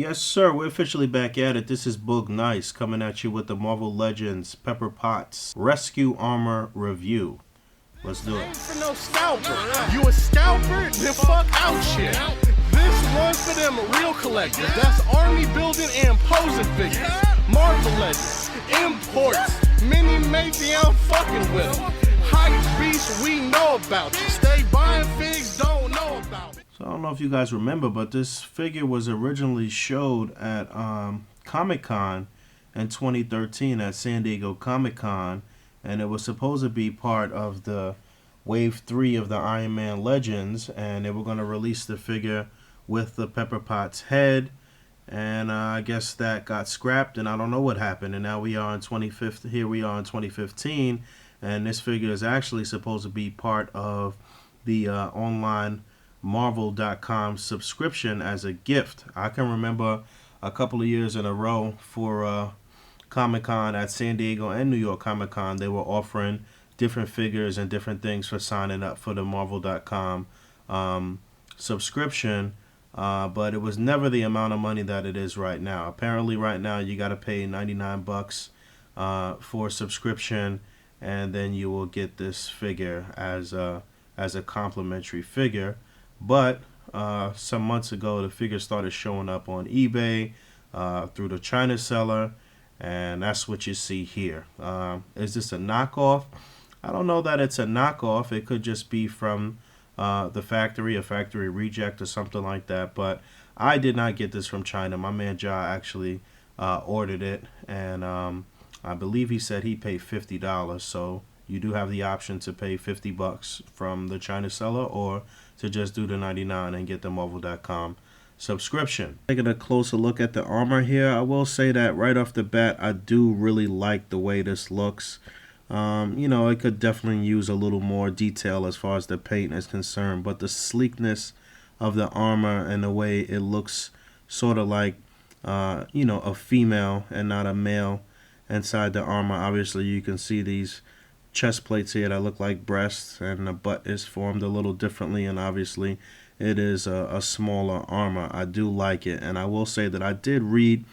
Yes, sir. We're officially back at it. This is Boog Nice coming at you with the Marvel Legends Pepper Potts Rescue Armor review. Let's do it. Ain't for no scalper. You a scalper? Then fuck out shit. This one's for them real collectors. That's army building and posing figures. Marvel Legends, imports, mini mates, I'm fucking with them. Hype beast, we know about you. Stay buying figs, don't know about it. So I don't know if you guys remember, but this figure was originally showed at Comic-Con in 2013 at San Diego Comic-Con, and it was supposed to be part of the Wave 3 of the Iron Man Legends, and they were going to release the figure with the Pepper Potts head, and I guess that got scrapped, and I don't know what happened, and now we are in 2015. Here we are in 2015, and this figure is actually supposed to be part of the online Marvel.com subscription as a gift. I can remember a couple of years in a row for Comic-Con at San Diego and New York Comic-Con, they were offering different figures and different things for signing up for the Marvel.com subscription, but it was never the amount of money that it is right now. Apparently right now you got to pay 99 bucks for a subscription, and then you will get this figure as a complimentary figure. But some months ago, the figure started showing up on eBay through the China seller, and that's what you see here. Is this a knockoff? I don't know that it's a knockoff. It could just be from the factory, a factory reject or something like that. But I did not get this from China. My man Ja actually ordered it, and I believe he said he paid $50. So you do have the option to pay 50 bucks from the China seller, or to just do the 99 and get the Marvel.com subscription. Taking a closer look at the armor here, I will say that right off the bat, I do really like the way this looks. You know, it could definitely use a little more detail as far as the paint is concerned, but the sleekness of the armor and the way it looks sort of like, you know, a female and not a male inside the armor. Obviously, you can see these chest plates here that look like breasts, and the butt is formed a little differently, and obviously it is a smaller armor. I do like it, and I will say that I did read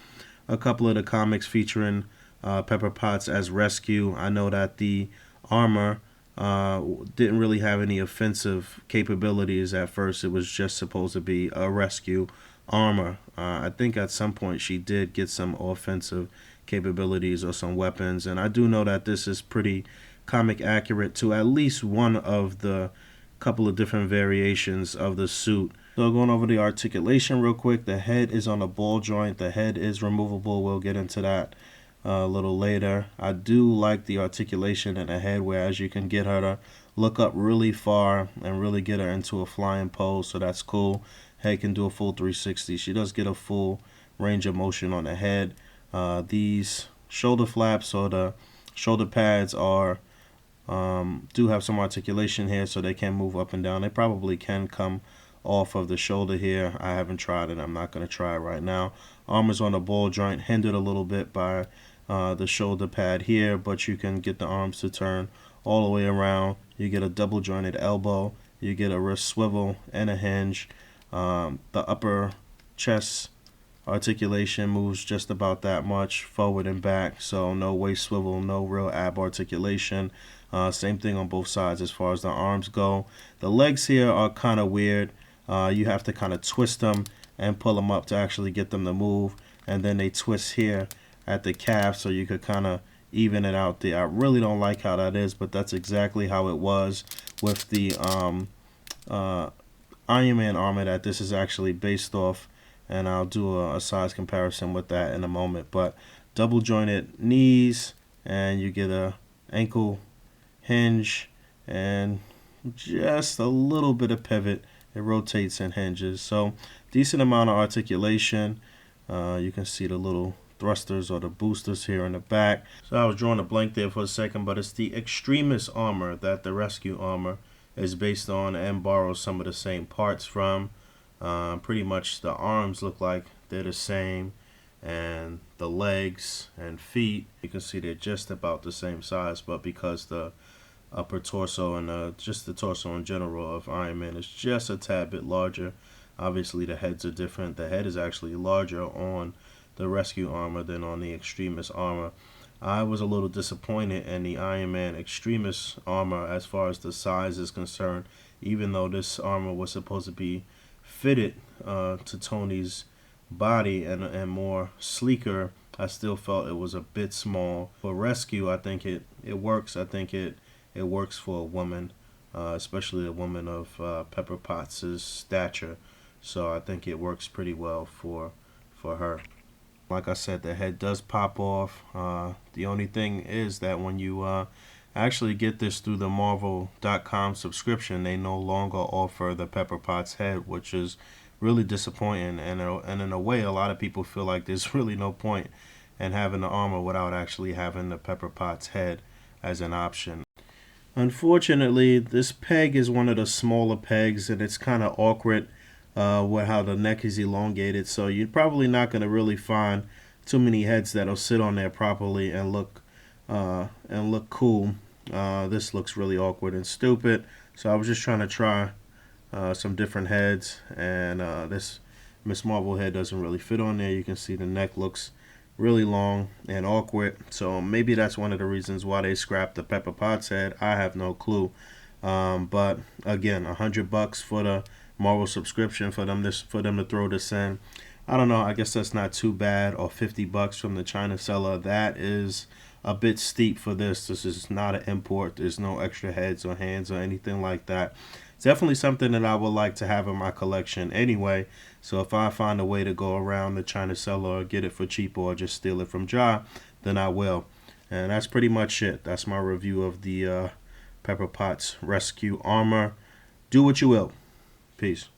a couple of the comics featuring Pepper Potts as Rescue. I know that the armor didn't really have any offensive capabilities at first. It was just supposed to be a rescue armor. I think at some point she did get some offensive capabilities or some weapons, and I do know that this is pretty comic accurate to at least one of the couple of different variations of the suit. So going over the articulation real quick, the head is on a ball joint. The head is removable. We'll get into that a little later. I do like the articulation in the head, whereas you can get her to look up really far and really get her into a flying pose, so that's cool. Head can do a full 360. She does get a full range of motion on the head. These shoulder flaps or the shoulder pads are do have some articulation here, so they can move up and down. They probably can come off of the shoulder here. I haven't tried it. I'm not going to try it right now. Armor's on the ball joint, hindered a little bit by the shoulder pad here, but you can get the arms to turn all the way around. You get a double jointed elbow. You get a wrist swivel and a hinge. The upper chest articulation moves just about that much forward and back, so no waist swivel, no real ab articulation. Same thing on both sides as far as the arms go. The legs here are kind of weird. You have to kind of twist them and pull them up to actually get them to move, and then they twist here at the calf, so you could kind of even it out there. I really don't like how that is, but that's exactly how it was with the Iron Man armor that this is actually based off, and I'll do a size comparison with that in a moment. But double jointed knees, and you get a ankle hinge and just a little bit of pivot. It rotates and hinges, so decent amount of articulation. You can see the little thrusters or the boosters here in the back. So I was drawing a blank there for a second, but it's the Extremis armor that the Rescue armor is based on and borrows some of the same parts from. Pretty much the arms look like they're the same, and the legs and feet, you can see they're just about the same size, but because the upper torso and just the torso in general of Iron Man is just a tad bit larger, Obviously, the heads are different. The head is actually larger on the Rescue armor than on the Extremis armor. I was a little disappointed in the Iron Man Extremis armor as far as the size is concerned, even though this armor was supposed to be fitted to Tony's body and more sleeker. I still felt it was a bit small. For Rescue, I think it works. I think it works for a woman, especially a woman of Pepper Potts' stature. So I think it works pretty well for her. Like I said, the head does pop off. The only thing is that when you actually get this through the Marvel.com subscription, they no longer offer the Pepper Potts head, which is really disappointing. And in a way, a lot of people feel like there's really no point in having the armor without actually having the Pepper Potts head as an option. Unfortunately, this peg is one of the smaller pegs, and it's kind of awkward with how the neck is elongated, so you're probably not going to really find too many heads that'll sit on there properly and look cool. This looks really awkward and stupid, so I was just trying to try some different heads, and this Miss Marvel head doesn't really fit on there. You can see the neck looks really long and awkward, so maybe that's one of the reasons why they scrapped the Pepper Potts head. I have no clue, but again, $100 for the Marvel subscription for them to throw this in. I don't know. I guess that's not too bad. Or $50 from the China seller. That is a bit steep for this. This is not an import. There's no extra heads or hands or anything like that. It's definitely something that I would like to have in my collection anyway. So if I find a way to go around the China seller or get it for cheaper or just steal it from Ja, then I will. And that's pretty much it. That's my review of the Pepper Potts Rescue armor. Do what you will. Peace.